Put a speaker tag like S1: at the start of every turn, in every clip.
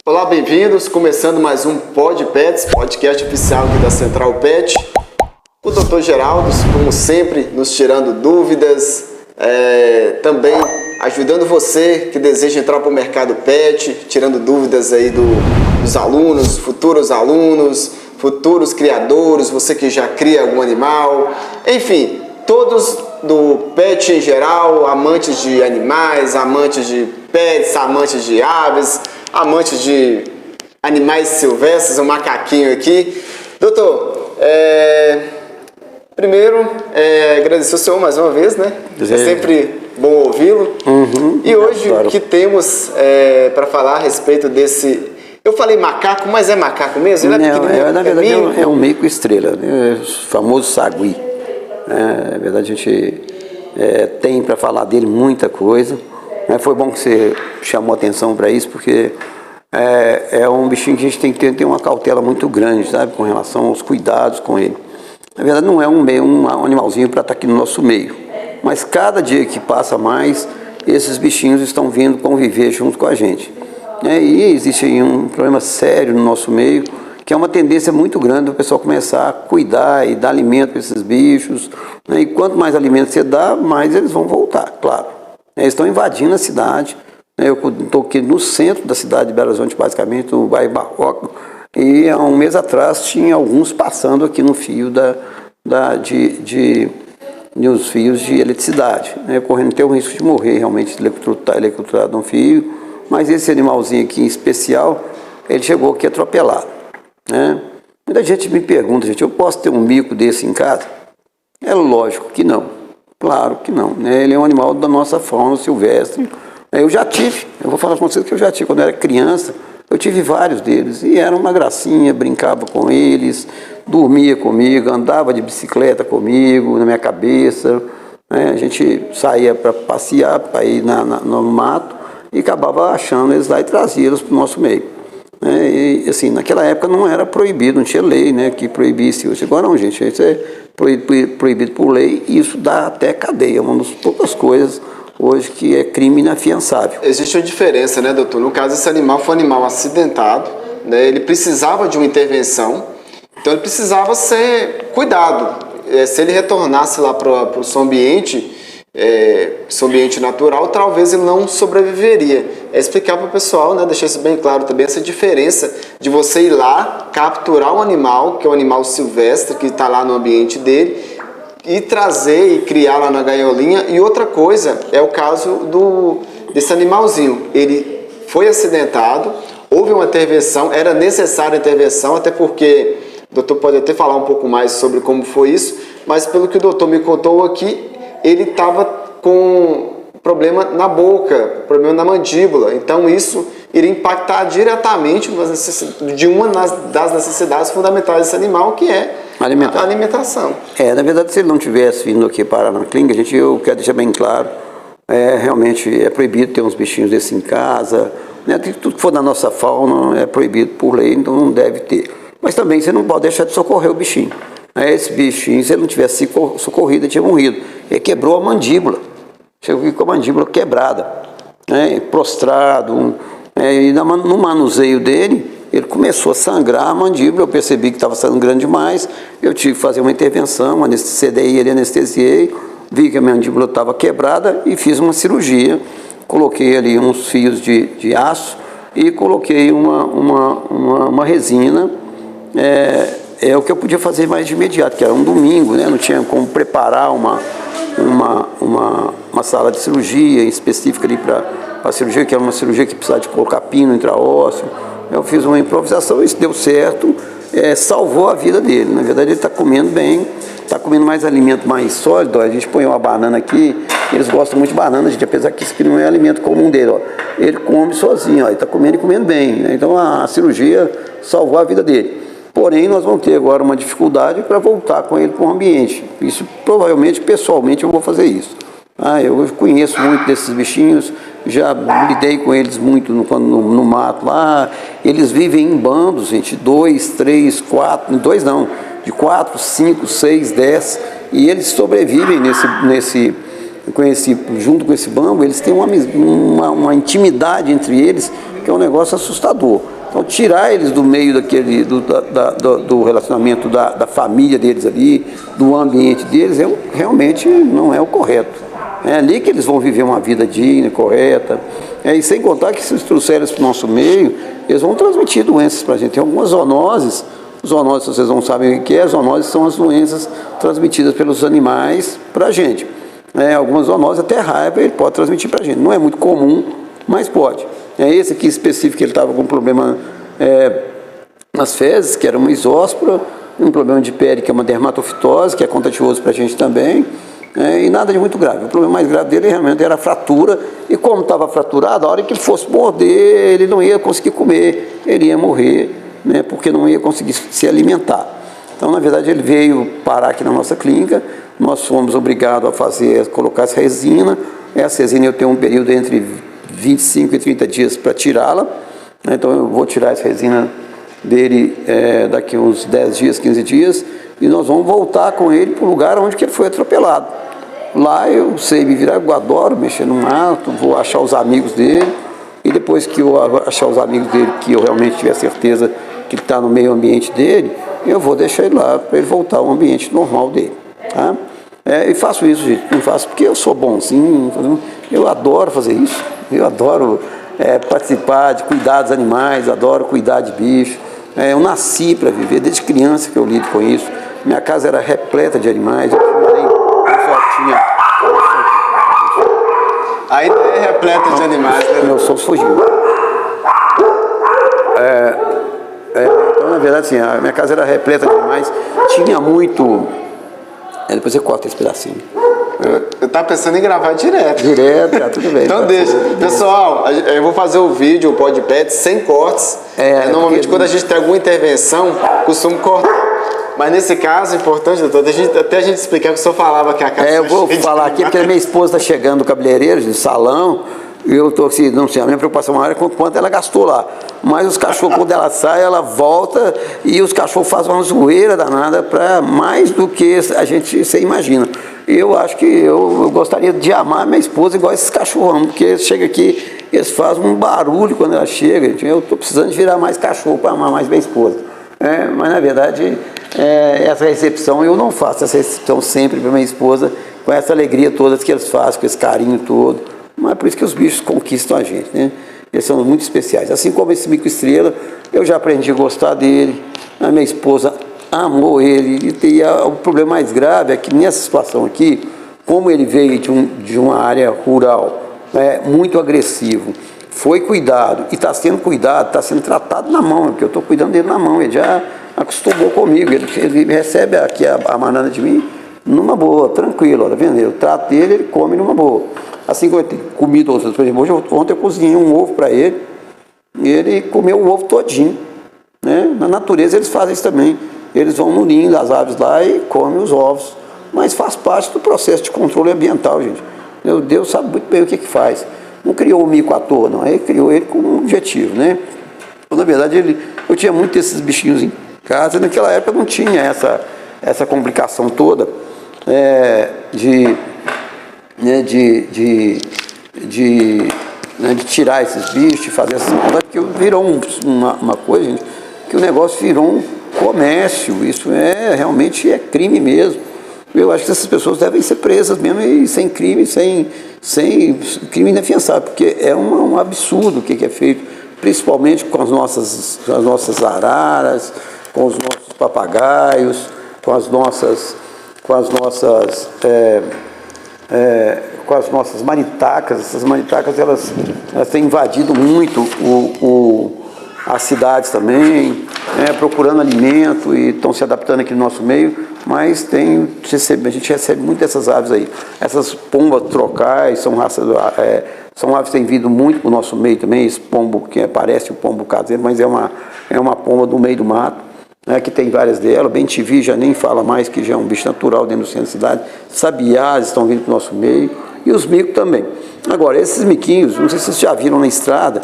S1: Olá, bem-vindos. Começando mais um Pod Pets, podcast oficial aqui da Central Pet. O Dr. Geraldo, como sempre, nos tirando dúvidas, também ajudando você que deseja entrar para o mercado pet, tirando dúvidas aí dos alunos, futuros criadores, você que já cria algum animal, enfim, todos do pet em geral, amantes de animais, amantes de pets, amantes de aves, amantes de animais silvestres, um macaquinho aqui. Doutor, primeiro, agradecer o senhor mais uma vez, né? É sempre bom ouvi-lo. E hoje o que temos para falar a respeito desse... Eu falei macaco, mas é macaco mesmo? Ele
S2: na verdade é um mico estrela, né? O famoso sagui. Na verdade a gente tem para falar dele muita coisa. Foi bom que você chamou atenção para isso, porque é um bichinho que a gente tem que ter uma cautela muito grande, sabe, com relação aos cuidados com ele. Na verdade não é um animalzinho para estar aqui no nosso meio, mas cada dia que passa mais, esses bichinhos estão vindo conviver junto com a gente. E existe aí um problema sério no nosso meio, que é uma tendência muito grande do pessoal começar a cuidar e dar alimento para esses bichos. E quanto mais alimento você dá, mais eles vão voltar, claro. Eles estão invadindo a cidade. Eu estou aqui no centro da cidade de Belo Horizonte, basicamente, no bairro Barroco, e há um mês atrás tinha alguns passando aqui no fio nos fios de eletricidade, correndo ter o risco de morrer realmente eletrocutado no fio, mas esse animalzinho aqui em especial, ele chegou aqui atropelado. Muita gente me pergunta, eu posso ter um mico desse em casa? É lógico que não. Claro que não, Ele é um animal da nossa fauna silvestre. Eu vou falar com vocês que eu já tive, quando eu era criança, eu tive vários deles, e era uma gracinha, brincava com eles, dormia comigo, andava de bicicleta comigo, na minha cabeça, A gente saía para passear, para ir no mato, e acabava achando eles lá e trazia eles para o nosso meio. E assim, naquela época não era proibido, não tinha lei que proibisse isso. Agora não, gente, isso é proibido por lei, e isso dá até cadeia, uma das poucas coisas hoje que é crime inafiançável.
S1: Existe uma diferença, doutor? No caso, esse animal foi um animal acidentado, Ele precisava de uma intervenção, então ele precisava ser cuidado. Se ele retornasse lá para o seu ambiente natural, talvez ele não sobreviveria. Explicar para o pessoal, deixar isso bem claro também, essa diferença de você ir lá, capturar um animal, que é um animal silvestre, que está lá no ambiente dele, e trazer e criar lá na gaiolinha. E outra coisa é o caso desse animalzinho. Ele foi acidentado, houve uma intervenção, era necessária a intervenção, até porque o doutor pode até falar um pouco mais sobre como foi isso, mas pelo que o doutor me contou aqui, ele estava com problema na boca, problema na mandíbula. Então isso iria impactar diretamente de uma das necessidades fundamentais desse animal, que é a alimentação.
S2: Na verdade, se ele não tivesse vindo aqui parar na clínica, eu quero deixar bem claro, realmente é proibido ter uns bichinhos desses em casa, tudo que for da nossa fauna é proibido por lei, então não deve ter. Mas também você não pode deixar de socorrer o bichinho. Esse bichinho, se ele não tivesse socorrido, ele tinha morrido. Ele quebrou a mandíbula. Chegou com a mandíbula quebrada, prostrado. E no manuseio dele, ele começou a sangrar a mandíbula. Eu percebi que estava sangrando demais. Eu tive que fazer uma intervenção, sedei ele, anestesiei. Vi que a mandíbula estava quebrada e fiz uma cirurgia. Coloquei ali uns fios de aço e coloquei uma resina. É o que eu podia fazer mais de imediato, que era um domingo, não tinha como preparar uma sala de cirurgia específica ali para a cirurgia, que era uma cirurgia que precisava de colocar pino intraósseo. Eu fiz uma improvisação, isso deu certo, salvou a vida dele. Na verdade, ele está comendo bem, está comendo mais alimento mais sólido. A gente põe uma banana aqui, eles gostam muito de banana, gente, apesar que isso aqui não é alimento comum dele. Ele come sozinho, ele está comendo e comendo bem. Então a cirurgia salvou a vida dele. Porém, nós vamos ter agora uma dificuldade para voltar com ele para o ambiente. Isso, provavelmente, pessoalmente, eu vou fazer isso. Eu conheço muito desses bichinhos, já lidei com eles muito no mato lá. Eles vivem em bandos, gente, 2, 3, 4, 2 não, de 4, 5, 6, 10. E eles sobrevivem junto com esse bambu. Eles têm uma intimidade entre eles que é um negócio assustador. Então, tirar eles do meio do relacionamento da família deles ali, do ambiente deles, realmente não é o correto. É ali que eles vão viver uma vida digna, correta. E sem contar que se eles trouxerem eles para o nosso meio, eles vão transmitir doenças para a gente. Tem algumas zoonoses. Zoonoses, se vocês não sabem o que é, zoonoses são as doenças transmitidas pelos animais para a gente. Algumas zoonoses, até raiva, ele pode transmitir para a gente. Não é muito comum, mas pode. Esse aqui específico, ele estava com um problema nas fezes, que era uma isóspora, um problema de pele, que é uma dermatofitose, que é contagioso para a gente também, e nada de muito grave. O problema mais grave dele realmente era a fratura, e como estava fraturado, a hora que ele fosse morder, ele não ia conseguir comer, ele ia morrer, né, porque não ia conseguir se alimentar. Então, na verdade, ele veio parar aqui na nossa clínica, nós fomos obrigados a colocar essa resina. Essa resina eu tenho um período entre 25 e 30 dias para tirá-la, então eu vou tirar essa resina dele daqui uns 10 dias, 15 dias, e nós vamos voltar com ele para o lugar onde que ele foi atropelado. Lá eu sei me virar, eu adoro mexer no mato, vou achar os amigos dele, e depois que eu achar os amigos dele, que eu realmente tiver certeza que ele está no meio ambiente dele, eu vou deixar ele lá para ele voltar ao ambiente normal dele. Tá? E faço isso, gente, não faço porque eu sou bonzinho, eu adoro fazer isso, eu adoro participar de cuidar dos animais, adoro cuidar de bicho. Eu nasci para viver, desde criança que eu lido com isso. Minha casa era repleta de animais, eu só tinha...
S1: Ainda é repleta de animais, né?
S2: Meu sogro fugiu. Então, na verdade, assim, a minha casa era repleta de animais, tinha muito... depois você corta esse pedacinho.
S1: Eu tava pensando em gravar direto.
S2: Direto, tá tudo bem.
S1: Então
S2: tá.
S1: deixa. Pessoal, eu vou fazer o vídeo, o podcast, sem cortes. Normalmente quando a gente tem alguma intervenção, costumo cortar. Mas nesse caso, é importante, doutor, até a gente explicar o que o senhor falava que a casa...
S2: Eu vou falar aqui, porque a minha esposa está chegando do cabeleireiro, do salão, e eu estou assim, não sei, a minha preocupação maior é quanto ela gastou lá. Mas os cachorros, quando ela sai, ela volta, e os cachorros fazem uma zoeira danada para mais do que você imagina. Eu acho que eu gostaria de amar minha esposa igual esses cachorros, porque chega aqui, eles fazem um barulho quando ela chega. Eu estou precisando de virar mais cachorro para amar mais minha esposa. Mas na verdade, essa recepção, eu não faço essa recepção sempre para minha esposa, com essa alegria toda que eles fazem, com esse carinho todo. Mas é por isso que os bichos conquistam a gente, né? Eles são muito especiais. Assim como esse mico-estrela, eu já aprendi a gostar dele, a minha esposa amou ele, e o problema mais grave é que nessa situação aqui, como ele veio de uma área rural, muito agressivo, foi cuidado, e está sendo cuidado, está sendo tratado na mão, porque eu estou cuidando dele na mão, ele já acostumou comigo, ele recebe aqui a banana de mim numa boa, tranquilo, tá vendo? Eu trato dele, ele come numa boa. Assim como eu tenho comido outras, por exemplo, ontem eu cozinhei um ovo para ele, e ele comeu o ovo todinho, né? Na natureza eles fazem isso também, eles vão no ninho das aves lá e comem os ovos, mas faz parte do processo de controle ambiental, gente. Meu Deus sabe muito bem o que faz. Não criou o mico à toa, não, ele criou ele com um objetivo, né? Então, na verdade, eu tinha muito desses bichinhos em casa, e naquela época não tinha essa complicação toda de tirar esses bichos, de fazer essas maldades, porque virou uma coisa, gente, que o negócio virou um comércio, isso realmente é crime mesmo. Eu acho que essas pessoas devem ser presas mesmo e sem crime, sem crime inafiançável, porque é um absurdo o que é feito, principalmente com as nossas araras, com os nossos papagaios, com as nossas maritacas. Essas maritacas elas têm invadido muito as cidades também, procurando alimento e estão se adaptando aqui no nosso meio, mas a gente recebe muito dessas aves aí. Essas pombas trocais são aves que têm vindo muito para o nosso meio também, esse pombo que parece o pombo caseiro, mas é uma pomba do meio do mato, que tem várias delas. Bem-te-vi já nem fala mais, que já é um bicho natural dentro do centro da cidade. Sabiás estão vindo para o nosso meio, e os micos também. Agora, esses miquinhos, não sei se vocês já viram na estrada,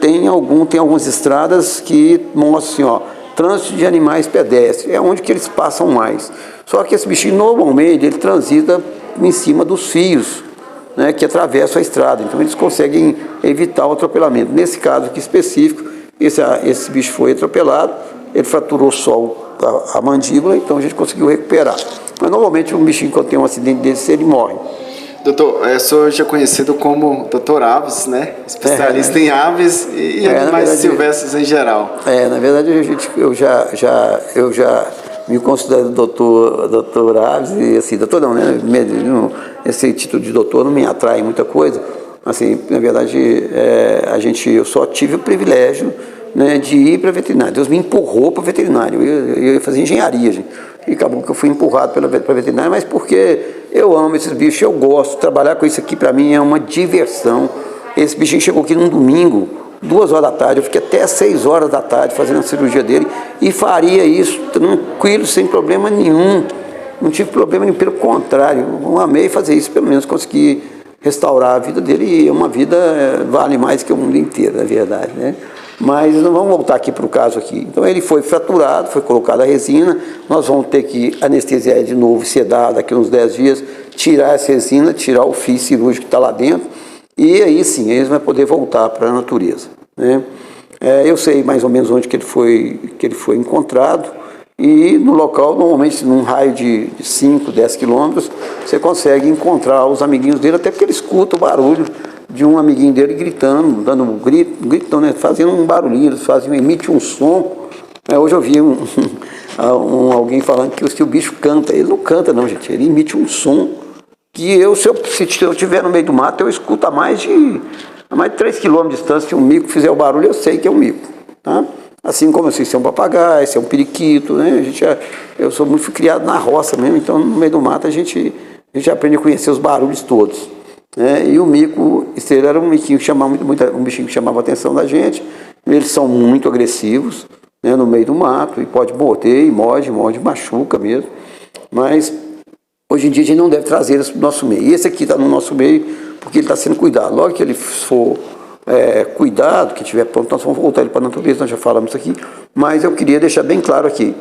S2: tem algumas estradas que mostram assim, trânsito de animais pedestres, é onde que eles passam mais. Só que esse bichinho, normalmente, ele transita em cima dos fios né, que atravessam a estrada. Então eles conseguem evitar o atropelamento. Nesse caso aqui específico, esse bicho foi atropelado, ele fraturou só a mandíbula, então a gente conseguiu recuperar. Mas normalmente um bichinho, quando tem um acidente desse, ele morre.
S1: Doutor, eu sou já conhecido como Dr. Aves, né? Especialista em aves e animais silvestres em geral.
S2: Na verdade, eu já me considero doutor Aves, e assim, doutor não, né? Esse título de doutor não me atrai muita coisa. Assim, na verdade, eu só tive o privilégio, né, de ir para veterinário. Deus me empurrou para veterinário. Eu ia fazer engenharia, gente. E acabou que eu fui empurrado para veterinário, mas porque eu amo esses bichos, eu gosto. Trabalhar com isso aqui para mim é uma diversão. Esse bichinho chegou aqui num domingo, 2 horas da tarde, eu fiquei até 6 horas da tarde fazendo a cirurgia dele e faria isso tranquilo, sem problema nenhum. Não tive problema nenhum, pelo contrário, eu amei fazer isso, pelo menos consegui restaurar a vida dele, e uma vida vale mais que o mundo inteiro, na verdade, né? Mas não vamos voltar aqui para o caso aqui. Então ele foi fraturado, foi colocada a resina, nós vamos ter que anestesiar de novo, sedar daqui a uns 10 dias, tirar essa resina, tirar o fio cirúrgico que está lá dentro, e aí sim, eles vão poder voltar para a natureza, né? Eu sei mais ou menos onde que ele foi encontrado, e no local, normalmente num raio de 5, 10 quilômetros, você consegue encontrar os amiguinhos dele, até porque ele escuta o barulho de um amiguinho dele gritando, dando um grito, né, fazendo um barulhinho, emite um som. Hoje eu vi alguém falando que se o bicho canta, ele não canta não, gente, ele emite um som que se eu estiver no meio do mato, eu escuto a mais de 3 quilômetros de distância. Se um mico fizer o barulho, eu sei que é um mico, tá? Assim como eu sei se é um papagaio, se é um periquito, né? Eu fui criado na roça mesmo, então no meio do mato a gente aprende a conhecer os barulhos todos, né? E o mico, ele era um bichinho que chamava a atenção da gente. Eles são muito agressivos, né, no meio do mato, e pode morder, e morde, machuca mesmo. Mas hoje em dia a gente não deve trazer eles para o nosso meio. E esse aqui está no nosso meio porque ele está sendo cuidado. Logo que ele for cuidado, que estiver pronto, nós vamos voltar ele para a natureza, nós já falamos isso aqui. Mas eu queria deixar bem claro aqui,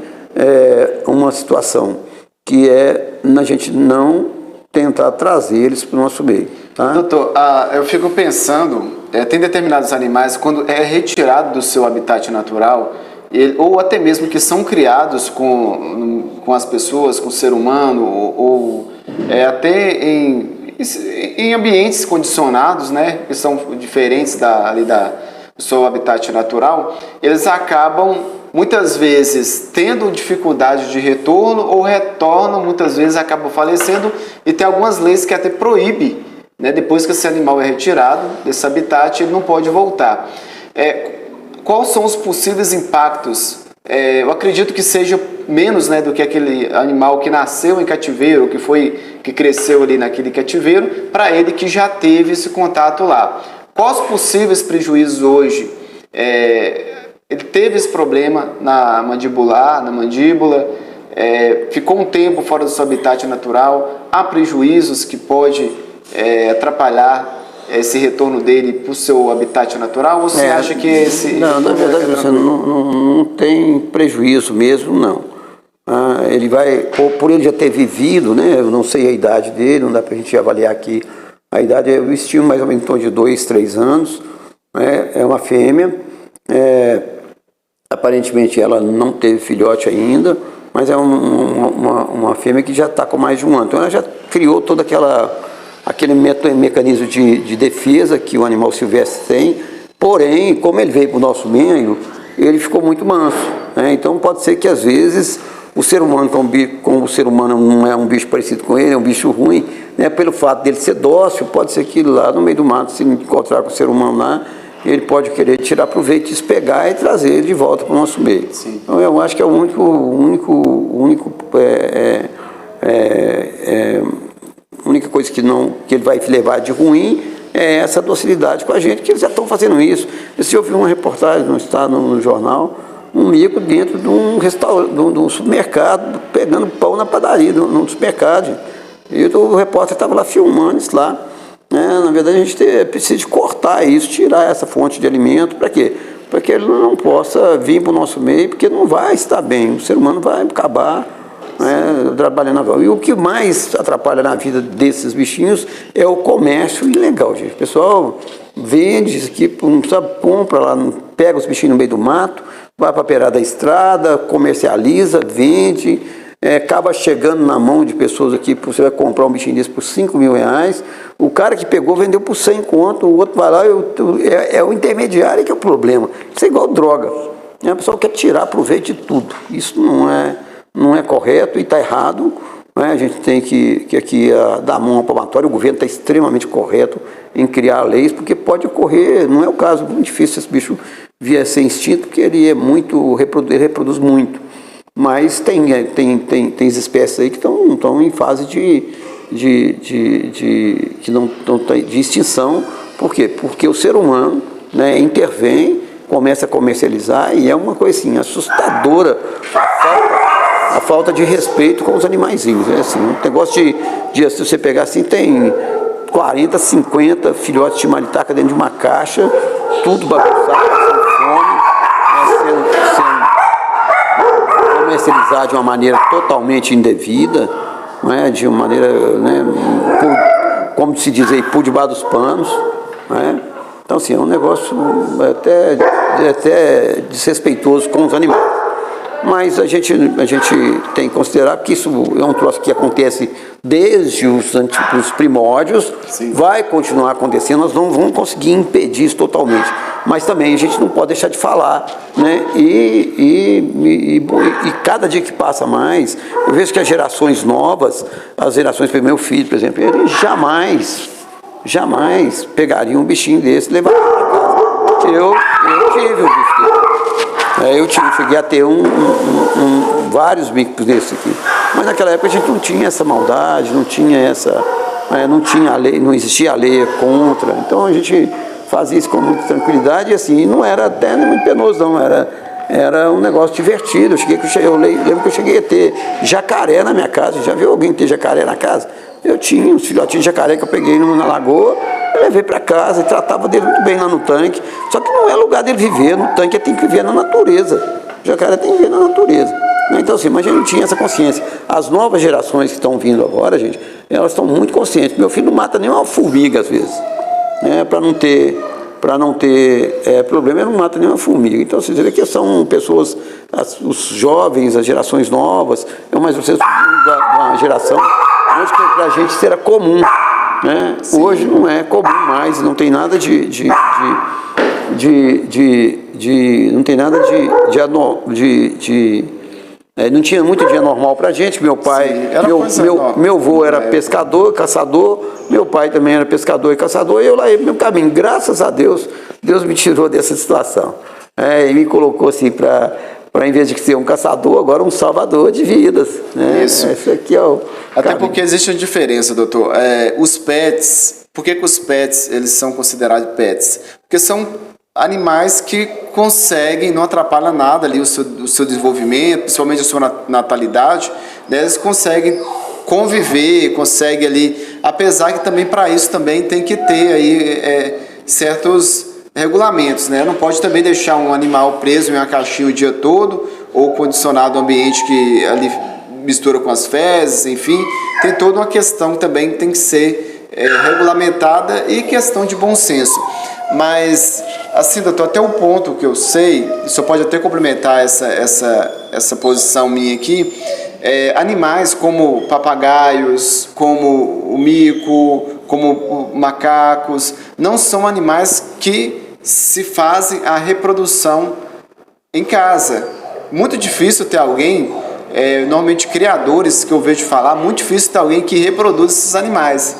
S2: uma situação que a gente não tentar trazer eles para o nosso meio. Tá?
S1: Doutor, eu fico pensando, tem determinados animais, quando é retirado do seu habitat natural, ou até mesmo que são criados com as pessoas, com o ser humano, ou até em ambientes condicionados, né, que são diferentes do seu habitat natural, eles acabam muitas vezes tendo dificuldade de retorno, ou retornam, muitas vezes acabam falecendo, e tem algumas leis que até proíbem, né, depois que esse animal é retirado desse habitat, ele não pode voltar. Quais são os possíveis impactos? Eu acredito que seja menos, né, do que aquele animal que nasceu em cativeiro, que cresceu ali naquele cativeiro, para ele que já teve esse contato lá. Quais os possíveis prejuízos hoje? Ele teve esse problema na mandíbula, ficou um tempo fora do seu habitat natural, há prejuízos que pode atrapalhar esse retorno dele para o seu habitat natural, ou você acha que esse...
S2: Não, na verdade, você não tem prejuízo mesmo, não. Ele vai, por ele já ter vivido, né, eu não sei a idade dele, não dá para a gente avaliar aqui a idade, eu estimo mais ou menos em torno de 2, 3 anos, né, é uma fêmea, aparentemente ela não teve filhote ainda, mas é uma fêmea que já está com mais de 1 ano, então ela já criou todo aquele mecanismo de defesa que o animal silvestre tem, porém, como ele veio para o nosso meio, ele ficou muito manso, né? Então pode ser que às vezes o ser humano, como o ser humano não é um bicho parecido com ele, é um bicho ruim, né? Pelo fato dele ser dócil, pode ser que lá no meio do mato, se encontrar com o ser humano lá, ele pode querer tirar proveito disso, pegar e trazer ele de volta para o nosso meio. Sim. Então eu acho que é o único a única coisa que ele vai levar de ruim é essa docilidade com a gente, que eles já estão fazendo isso. Se eu vi uma reportagem no jornal, um mico dentro de um restaurante, de um supermercado, pegando pão na padaria, num supermercado. E o repórter estava lá filmando isso lá. Na verdade, a gente precisa de cortar isso, tirar essa fonte de alimento. Para quê? Para que ele não possa vir para o nosso meio, porque não vai estar bem. O ser humano vai acabar né, trabalhando na rua. E o que mais atrapalha na vida desses bichinhos é o comércio ilegal, gente. O pessoal vende isso aqui, não sabe, compra lá, pega os bichinhos no meio do mato, vai para a beirada da estrada, comercializa, vende, acaba chegando na mão de pessoas aqui, você vai comprar um bichinho desse por R$5.000, o cara que pegou vendeu por 100 conto, o outro vai lá, é o intermediário que é o problema. Isso é igual droga, né? O pessoal quer tirar proveito de tudo, isso não é correto e está errado, né? A gente tem que aqui dar a mão ao palmatório, o governo está extremamente correto em criar leis, porque pode ocorrer, não é o caso, muito difícil esse bicho vir a ser extinto, porque ele ele reproduz muito. Mas tem espécies aí que estão em fase de extinção. Por quê? Porque o ser humano, né, intervém, começa a comercializar e é uma coisa assim, assustadora a falta de respeito com os animaizinhos. É assim, um negócio se você pegar assim, tem 40, 50 filhotes de maritaca dentro de uma caixa, tudo bagunçado, passando fome, sendo comercializado de uma maneira totalmente indevida, né, de uma maneira, né, como se diz aí, por debaixo dos panos, né? Então, assim, é um negócio até desrespeitoso com os animais. Mas a gente tem que considerar que isso é um troço que acontece desde os primórdios. Sim. Vai continuar acontecendo, nós não vamos conseguir impedir isso totalmente. Mas também a gente não pode deixar de falar, né? E cada dia que passa mais, eu vejo que as gerações novas, as gerações do meu filho, por exemplo, eles jamais pegariam um bichinho desse e levariam para casa. Eu tive um bicho desse. Eu cheguei a ter vários bicos desses aqui. Mas naquela época a gente não tinha essa maldade, não tinha não tinha a lei, não existia a lei contra. Então a gente fazia isso com muita tranquilidade e assim, não era até muito penoso, não. Era um negócio divertido. Eu lembro que eu cheguei a ter jacaré na minha casa. Já viu alguém ter jacaré na casa? Eu tinha uns filhotinhos de jacaré que eu peguei na lagoa, levei para casa e tratava dele muito bem lá no tanque. Só que não é lugar dele viver, no tanque ele tem que viver na natureza. O jacaré tem que viver na natureza. Então assim, mas a gente não tinha essa consciência. As novas gerações que estão vindo agora, gente, elas estão muito conscientes. Meu filho não mata nem uma formiga às vezes, né? Para não ter problema, ele não mata nem uma formiga. Então vocês veem que são pessoas, os jovens, as gerações novas, mas vocês da geração onde para a gente isso era comum, né? Hoje não é comum mais, não tem nada não tinha muito dia normal pra gente. Meu pai, meu avô era pescador, caçador, meu pai também era pescador e caçador, e eu lá ia pro meu caminho. Graças a Deus, Deus me tirou dessa situação. E me colocou assim para em vez de ser um caçador, agora um salvador de vidas, né?
S1: Isso.
S2: Esse aqui é o
S1: Até
S2: caminho.
S1: porque existe uma diferença, doutor. Os pets, por que os pets eles são considerados pets? Porque são animais que conseguem, não atrapalham nada ali o seu desenvolvimento, principalmente a sua natalidade, né? Eles conseguem conviver, conseguem ali, apesar que também para isso também tem que ter aí certos regulamentos, né? Não pode também deixar um animal preso em uma caixinha o dia todo ou condicionado a um ambiente que ali mistura com as fezes, enfim, tem toda uma questão também que tem que ser regulamentada e questão de bom senso. Mas, assim, doutor, até o ponto que eu sei, só pode até complementar essa posição minha aqui, animais como papagaios, como o mico, como macacos, não são animais que se fazem a reprodução em casa. Muito difícil ter alguém, normalmente criadores que eu vejo falar, muito difícil ter alguém que reproduz esses animais.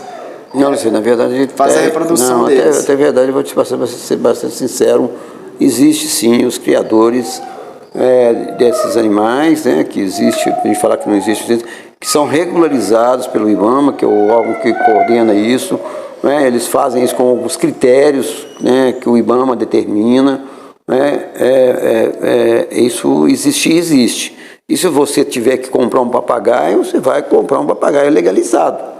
S2: Não, assim, na verdade...
S1: Faz a reprodução deles.
S2: Até verdade, eu vou te passar para ser bastante sincero, existe sim os criadores desses animais, né, que existe, a gente falar que não existe, que são regularizados pelo IBAMA, que é o órgão que coordena isso, né, eles fazem isso com alguns critérios, né, que o IBAMA determina, né, isso existe. E se você tiver que comprar um papagaio, você vai comprar um papagaio legalizado,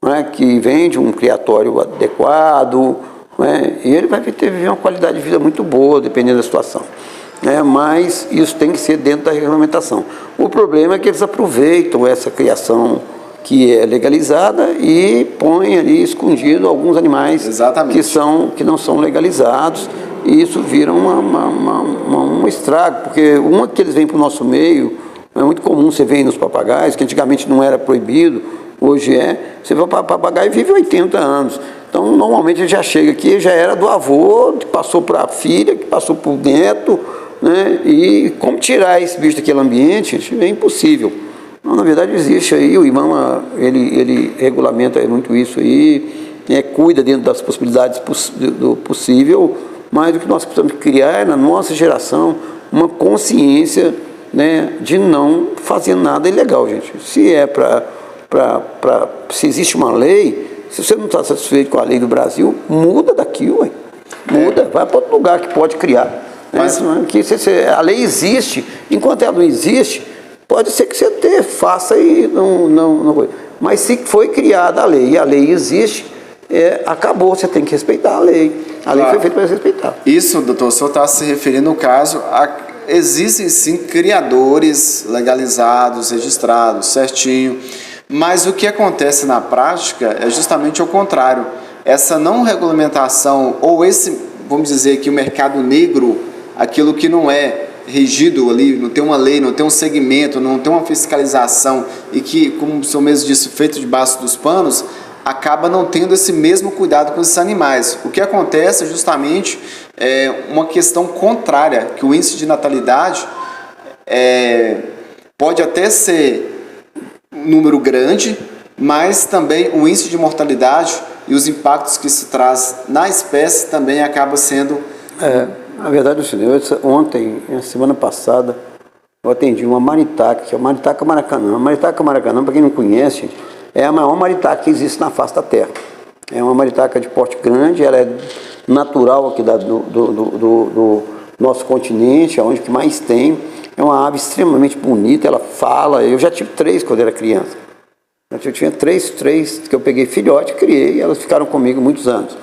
S2: né, que vem de um criatório adequado, né, e ele vai viver uma qualidade de vida muito boa, dependendo da situação. né? Mas isso tem que ser dentro da regulamentação. O problema é que eles aproveitam essa criação que é legalizada e põem ali escondido alguns animais que não são legalizados, e isso vira um estrago, porque uma que eles vêm para o nosso meio, é muito comum você ver nos papagaios, que antigamente não era proibido, hoje é, você vê o papagaio vive 80 anos, então normalmente ele já chega aqui, já era do avô, que passou para a filha, que passou para o neto, né? E como tirar esse bicho daquele ambiente é impossível. Não, na verdade existe aí, o IBAMA, ele regulamenta muito isso aí, cuida dentro das possibilidades do possível, mas o que nós precisamos criar é, na nossa geração, uma consciência, né, de não fazer nada ilegal, gente. Se é se existe uma lei, se você não está satisfeito com a lei do Brasil, muda daqui, ué. Muda, vai para outro lugar que pode criar. Mas a lei existe, enquanto ela não existe, pode ser que você faça e não. Mas se foi criada a lei e a lei existe, acabou, você tem que respeitar a lei. A lei foi feita para respeitar.
S1: Isso, doutor, o senhor está se referindo no caso existem sim criadores legalizados, registrados, certinho, mas o que acontece na prática é justamente o contrário. Essa não regulamentação, ou esse, vamos dizer que o mercado negro, aquilo que não é regido ali, não tem uma lei, não tem um segmento, não tem uma fiscalização e que, como o senhor mesmo disse, feito debaixo dos panos, acaba não tendo esse mesmo cuidado com esses animais. O que acontece é justamente uma questão contrária, que o índice de natalidade pode até ser um número grande, mas também o índice de mortalidade e os impactos que se traz na espécie também acaba sendo...
S2: Na verdade, ontem, semana passada, eu atendi uma maritaca, que é a maritaca maracanã. A maritaca maracanã, para quem não conhece, é a maior maritaca que existe na face da terra. É uma maritaca de porte grande, ela é natural aqui do nosso continente, é onde que mais tem. É uma ave extremamente bonita, ela fala. Eu já tive 3 quando era criança. Eu tinha 3 que eu peguei filhote, criei, e elas ficaram comigo muitos anos.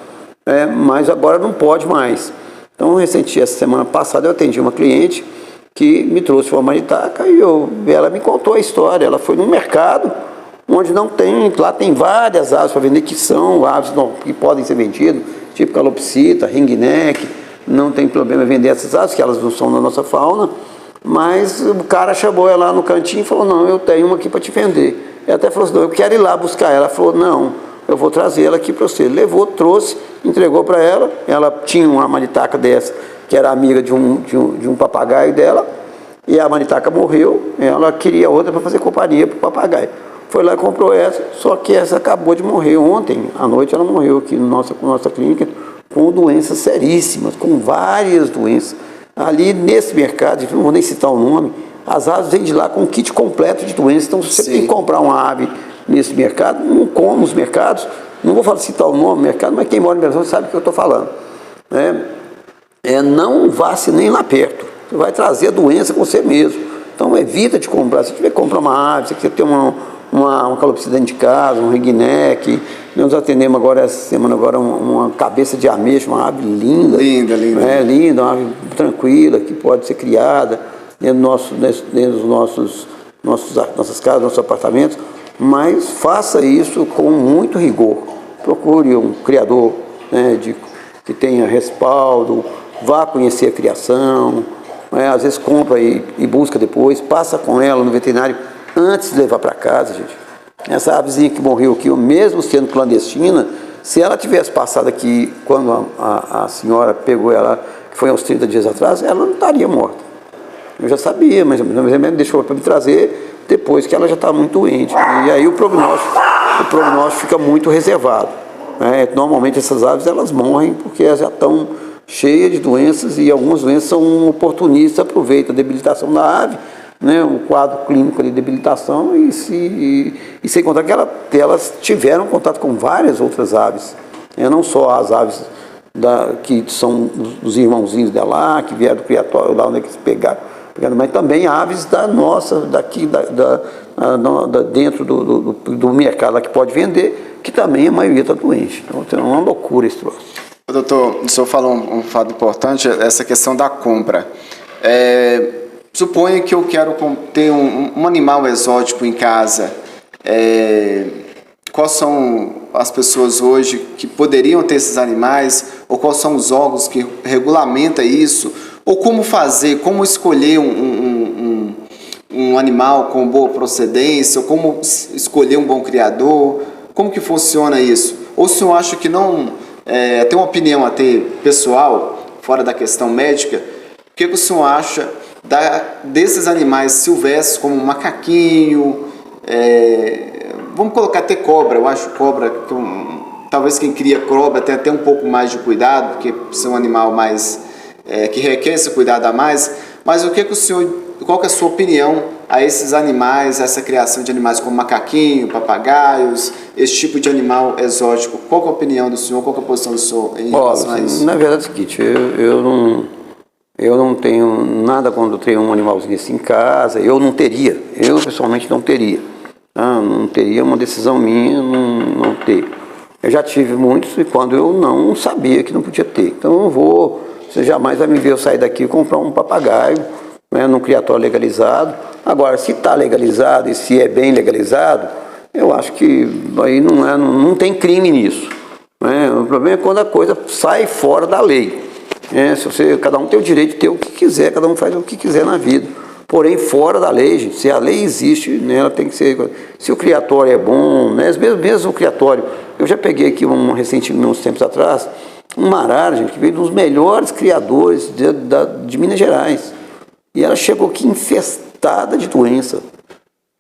S2: Mas agora não pode mais. Então, essa semana passada, eu atendi uma cliente que me trouxe uma maritaca e ela me contou a história. Ela foi num mercado onde não tem, lá tem várias aves para vender, que são aves que podem ser vendidas, tipo calopsita, ringneck, não tem problema em vender essas aves, que elas não são da nossa fauna, mas o cara chamou ela lá no cantinho e falou, não, eu tenho uma aqui para te vender. Ela até falou assim, não, eu quero ir lá buscar ela. Ela falou, não, eu vou trazer ela aqui para você. Levou, trouxe, entregou para ela. Ela tinha uma maritaca dessa, que era amiga de um papagaio dela, e a maritaca morreu, ela queria outra para fazer companhia para o papagaio. Foi lá e comprou essa, só que essa acabou de morrer ontem, à noite ela morreu aqui na nossa clínica, com doenças seríssimas, com várias doenças. Ali nesse mercado, não vou nem citar o nome, as aves vêm de lá com um kit completo de doenças, então se você tem que comprar uma ave nesse mercado, não como os mercados, não vou citar o nome do mercado, mas quem mora em Belo Horizonte sabe o que eu estou falando. Não vá se nem lá perto, você vai trazer a doença com você mesmo. Então evita de comprar, se tiver que comprar uma ave, se você tem uma calopsita dentro de casa, um ringneck. Nós atendemos agora, essa semana, uma cabeça de ameixa, uma ave linda. Linda. Linda, uma ave tranquila, que pode ser criada dentro dos nossas casas, nossos apartamentos, mas faça isso com muito rigor. Procure um criador, que tenha respaldo, vá conhecer a criação, às vezes compra e busca depois, passa com ela no veterinário antes de levar para casa, gente. Essa avezinha que morreu aqui, mesmo sendo clandestina, se ela tivesse passado aqui quando a senhora pegou ela, que foi há uns 30 dias atrás, ela não estaria morta. Eu já sabia, mas deixou para me trazer depois que ela já estava muito doente. E aí o prognóstico fica muito reservado. Normalmente essas aves elas morrem porque elas já estão cheias de doenças e algumas doenças são oportunistas, aproveitam a debilitação da ave, o quadro clínico de debilitação e sem contar que elas tiveram contato com várias outras aves, não só as aves que são os irmãozinhos dela, que vieram do criatório lá onde eles pegaram, mas também aves dentro do mercado lá que pode vender, que também a maioria está doente. Então é uma loucura esse troço.
S1: Doutor, o senhor falou um fato importante, essa questão da compra. Suponha que eu quero ter um animal exótico em casa. Quais são as pessoas hoje que poderiam ter esses animais? Ou quais são os órgãos que regulamentam isso? Ou como fazer, como escolher um animal com boa procedência? Ou como escolher um bom criador? Como que funciona isso? Ou o senhor acha que não... tem uma opinião até pessoal, fora da questão médica, o que o senhor acha desses animais silvestres, como macaquinho, vamos colocar até cobra? Eu acho cobra, talvez quem cria cobra tenha até um pouco mais de cuidado, porque é um animal mais que requer esse cuidado a mais, mas qual que é a sua opinião a esses animais, essa criação de animais como macaquinho, papagaios, esse tipo de animal exótico? Qual que é a opinião do senhor, qual que é a posição do senhor em relação a isso?
S2: Na verdade é o seguinte, eu não tenho nada quando eu tenho um animalzinho assim em casa, eu pessoalmente não teria. Não teria uma decisão minha não ter. Eu já tive muitos e quando eu não sabia que não podia ter. Então você jamais vai me ver eu sair daqui e comprar um papagaio, né, num criatório legalizado. Agora, se está legalizado e se é bem legalizado, eu acho que aí não tem crime nisso. Né? O problema é quando a coisa sai fora da lei. Cada um tem o direito de ter o que quiser, cada um faz o que quiser na vida. Porém, fora da lei, gente, se a lei existe, né, ela tem que ser... Se o criatório é bom, né, mesmo o criatório... Eu já peguei aqui recentemente, uns tempos atrás, uma arara, gente, que veio dos melhores criadores de Minas Gerais. E ela chegou aqui infestada de doença.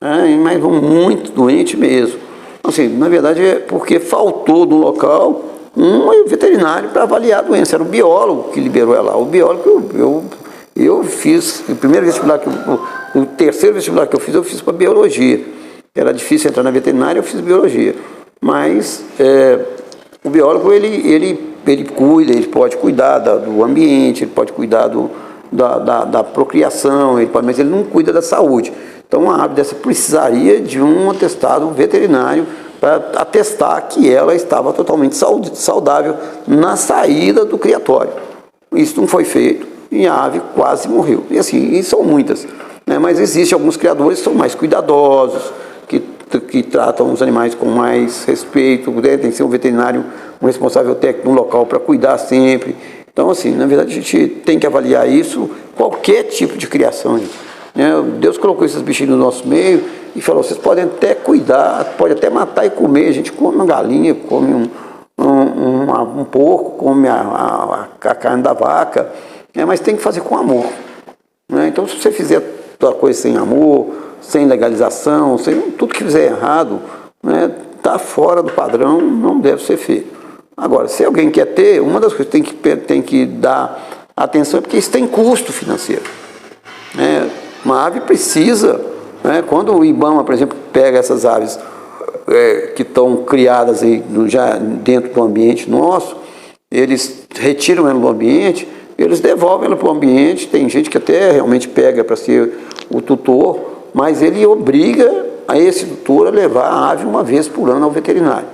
S2: Mas muito doente mesmo. Assim, na verdade, é porque faltou no local um veterinário para avaliar a doença. Era o biólogo que liberou ela lá. O biólogo eu fiz, o terceiro vestibular que eu fiz para biologia. Era difícil entrar na veterinária, eu fiz biologia. Mas o biólogo, ele cuida, ele pode cuidar do ambiente, ele pode cuidar da procriação, mas ele não cuida da saúde. Então, uma ave dessa precisaria de um atestado veterinário para atestar que ela estava totalmente saudável na saída do criatório. Isso não foi feito e a ave quase morreu. E assim, e são muitas. Né? Mas existem alguns criadores que são mais cuidadosos, que tratam os animais com mais respeito, né? Tem que ser um veterinário, um responsável técnico no local para cuidar sempre. Então, assim, na verdade, a gente tem que avaliar isso, qualquer tipo de criação. Né? Deus colocou esses bichinhos no nosso meio e falou, vocês podem até cuidar, pode até matar e comer. A gente come uma galinha, come um porco, come a carne da vaca, mas tem que fazer com amor. Né? Então, se você fizer a coisa sem amor, sem legalização, tudo que fizer errado, né, tá fora do padrão, não deve ser feito. Agora, se alguém quer ter, uma das coisas que tem que dar atenção é porque isso tem custo financeiro. Né? Uma ave precisa, né, quando o IBAMA, por exemplo, pega essas aves que estão criadas aí, já dentro do ambiente nosso, eles retiram ela do ambiente, eles devolvem ela para o ambiente. Tem gente que até realmente pega para ser o tutor, mas ele obriga a esse tutor a levar a ave uma vez por ano ao veterinário.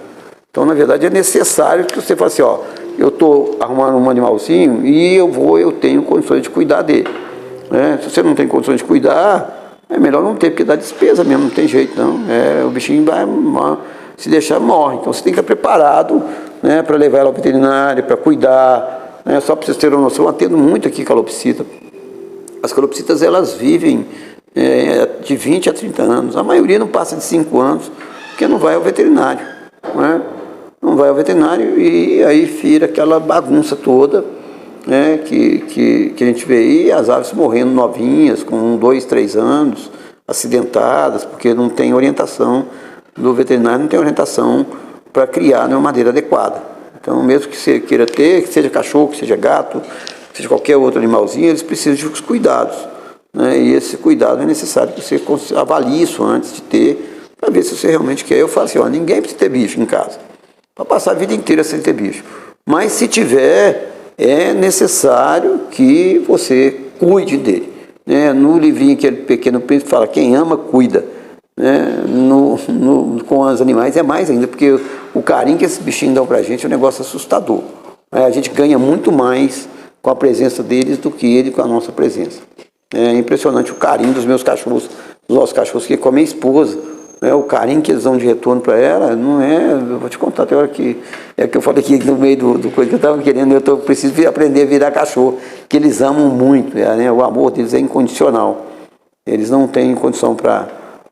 S2: Então, na verdade, é necessário que você faça assim, eu estou arrumando um animalzinho e eu tenho condições de cuidar dele. Né? Se você não tem condições de cuidar, é melhor não ter, porque dá despesa mesmo, não tem jeito não. O bichinho vai, se deixar, morre. Então, você tem que estar preparado, né, para levar ela ao veterinário, para cuidar. Né? Só para vocês terem uma noção, eu atendo muito aqui calopsita. As calopsitas, elas vivem de 20 a 30 anos. A maioria não passa de 5 anos, porque não vai ao veterinário. Né? Não vai ao veterinário e aí vira aquela bagunça toda, né, que a gente vê aí, as aves morrendo novinhas, com 2, 3 anos, acidentadas, porque não tem orientação do veterinário, não tem orientação para criar de uma maneira adequada. Então, mesmo que você queira ter, que seja cachorro, que seja gato, que seja qualquer outro animalzinho, eles precisam de cuidados. Né? E esse cuidado é necessário que você avalie isso antes de ter, para ver se você realmente quer. Eu falo assim, ninguém precisa ter bicho em casa, para passar a vida inteira sem ter bicho. Mas se tiver, é necessário que você cuide dele. Né? No livrinho, aquele Pequeno Príncipe, fala, quem ama, cuida. Né? Com os animais é mais ainda, porque o carinho que esses bichinhos dão pra gente é um negócio assustador. A gente ganha muito mais com a presença deles do que ele com a nossa presença. É impressionante o carinho dos meus cachorros, dos nossos cachorros, que com a minha esposa, né, o carinho que eles dão de retorno para ela, não é, eu vou te contar, até a hora que eu falei aqui no meio do coisa que eu estava querendo, preciso aprender a virar cachorro, que eles amam muito, né, o amor deles é incondicional, eles não têm condição para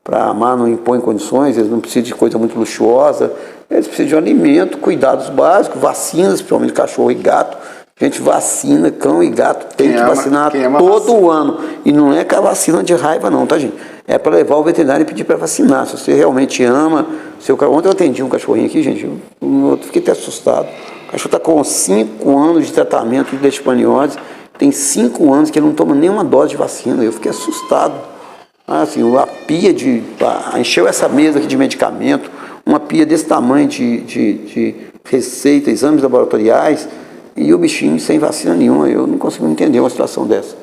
S2: amar, não impõem condições, eles não precisam de coisa muito luxuosa, eles precisam de um alimento, cuidados básicos, vacinas, principalmente cachorro e gato. A gente vacina, cão e gato tem que vacinar todo ano. E não é com a vacina de raiva não, tá, gente? É para levar o veterinário e pedir para vacinar. Se você realmente ama, ontem eu atendi um cachorrinho aqui, gente, eu fiquei até assustado. O cachorro está com 5 anos de tratamento de leishmaniose, tem 5 anos que ele não toma nenhuma dose de vacina. Eu fiquei assustado. Assim, a pia encheu essa mesa aqui de medicamento, uma pia desse tamanho de receita, exames laboratoriais, e o bichinho sem vacina nenhuma. Eu não consigo entender uma situação dessa.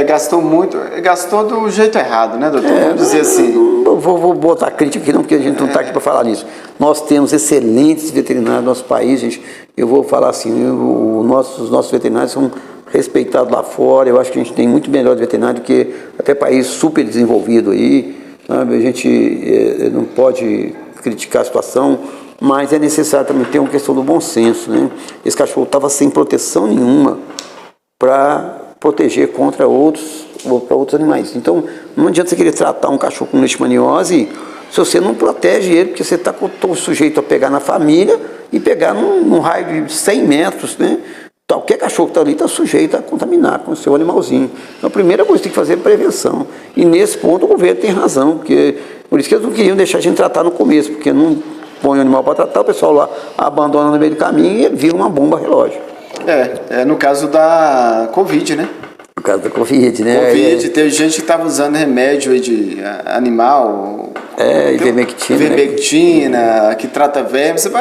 S1: Gastou do jeito errado, né, doutor? Vamos dizer assim.
S2: Não vou botar crítica aqui não, porque a gente não está aqui para falar nisso. Nós temos excelentes veterinários no nosso país, gente. Eu vou falar assim, os nossos veterinários são respeitados lá fora. Eu acho que a gente tem muito melhor de veterinário do que até país super desenvolvido aí, sabe? A gente não pode criticar a situação, mas é necessário também ter uma questão do bom senso, né? Esse cachorro estava sem proteção nenhuma para proteger contra outros animais. Então, não adianta você querer tratar um cachorro com leishmaniose se você não protege ele, porque você está sujeito a pegar na família e pegar num raio de 100 metros, né? Qualquer cachorro que está ali está sujeito a contaminar com o seu animalzinho. Então, a primeira coisa que tem que fazer é prevenção. E nesse ponto o governo tem razão, porque por isso que eles não queriam deixar a gente tratar no começo, porque não põe o animal para tratar, o pessoal lá abandona no meio do caminho e ele vira uma bomba relógio.
S1: No caso da Covid, né?
S2: No caso da Covid, né?
S1: Teve gente que estava usando remédio aí de animal.
S2: Ivermectina.
S1: Que trata verme. Se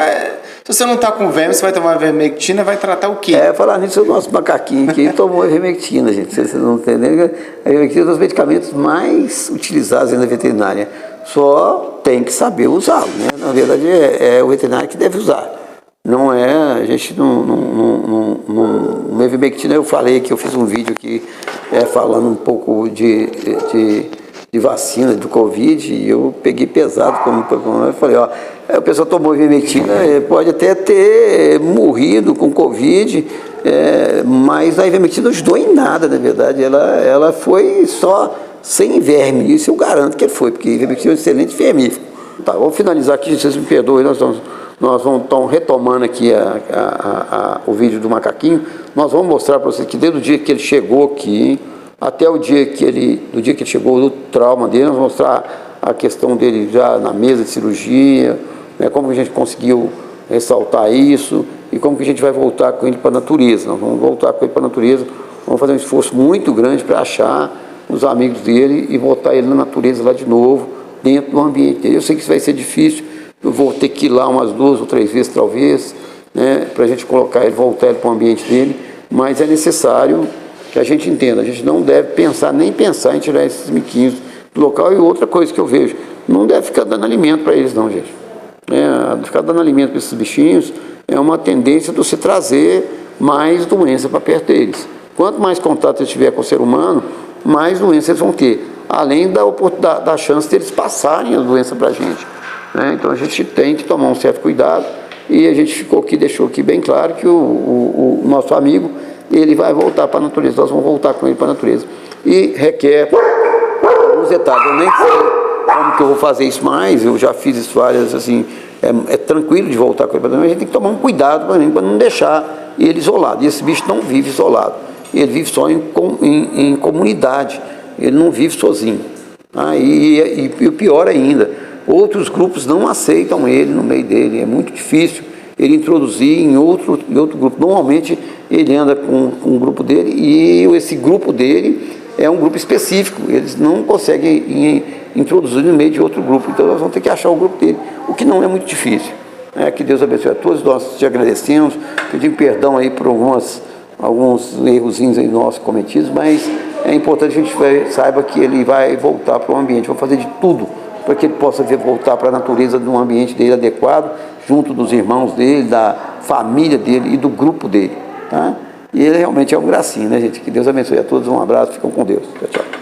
S1: você não está com verme, você vai tomar ivermectina, vai tratar o quê?
S2: Falar nisso, o nosso macaquinho aqui tomou ivermectina, gente. Vocês não entendem? A ivermectina é um dos medicamentos mais utilizados na veterinária. Só tem que saber usá-lo, né? Na verdade, é o veterinário que deve usar. Não é, a gente no ivermectina, eu falei que eu fiz um vídeo aqui falando um pouco de vacina do Covid, e eu peguei pesado, eu falei, a pessoa tomou ivermectina, pode até ter morrido com Covid, mas a ivermectina não ajudou em nada, na verdade, ela foi só sem verme, isso eu garanto que ele foi, porque a ivermectina é um excelente vermífugo. Tá, vamos finalizar aqui, vocês me perdoem, nós vamos retomando aqui o vídeo do macaquinho. Nós vamos mostrar para vocês que desde o dia que ele chegou aqui, até do dia que ele chegou, do trauma dele, nós vamos mostrar a questão dele já na mesa de cirurgia, né, como que a gente conseguiu ressaltar isso e como que a gente vai voltar com ele para a natureza. Nós vamos voltar com ele para a natureza, vamos fazer um esforço muito grande para achar os amigos dele e voltar ele na natureza lá de novo, dentro do ambiente dele. Eu sei que isso vai ser difícil, eu vou ter que ir lá umas 2 ou 3 vezes, talvez, né, para a gente voltar ele para o ambiente dele, mas é necessário que a gente entenda, a gente não deve nem pensar em tirar esses miquinhos do local. E outra coisa que eu vejo, não deve ficar dando alimento para eles não, gente. Ficar dando alimento para esses bichinhos é uma tendência de você trazer mais doença para perto deles. Quanto mais contato eles tiver com o ser humano, mais doença eles vão ter, além da chance deles passarem a doença para a gente. Então a gente tem que tomar um certo cuidado, e a gente deixou aqui bem claro que o nosso amigo, ele vai voltar para a natureza, nós vamos voltar com ele para a natureza. E requer alguns detalhes, eu nem sei como que eu vou fazer isso mais, eu já fiz isso várias, assim, é tranquilo de voltar com ele para a natureza, mas a gente tem que tomar um cuidado para não deixar ele isolado. E esse bicho não vive isolado, ele vive só em comunidade, ele não vive sozinho. E o pior ainda, outros grupos não aceitam ele no meio dele, é muito difícil ele introduzir em outro grupo. Normalmente ele anda com um grupo dele, e esse grupo dele é um grupo específico, eles não conseguem introduzir no meio de outro grupo, então nós vamos ter que achar o grupo dele, o que não é muito difícil. Que Deus abençoe a todos, nós te agradecemos, pedimos perdão aí por alguns errozinhos aí nossos cometidos, mas é importante que a gente saiba que ele vai voltar para o ambiente, vamos fazer de tudo para que ele possa voltar para a natureza, de um ambiente dele adequado, junto dos irmãos dele, da família dele e do grupo dele. Tá? E ele realmente é um gracinho, né, gente? Que Deus abençoe a todos. Um abraço, ficam com Deus. Tchau, tchau.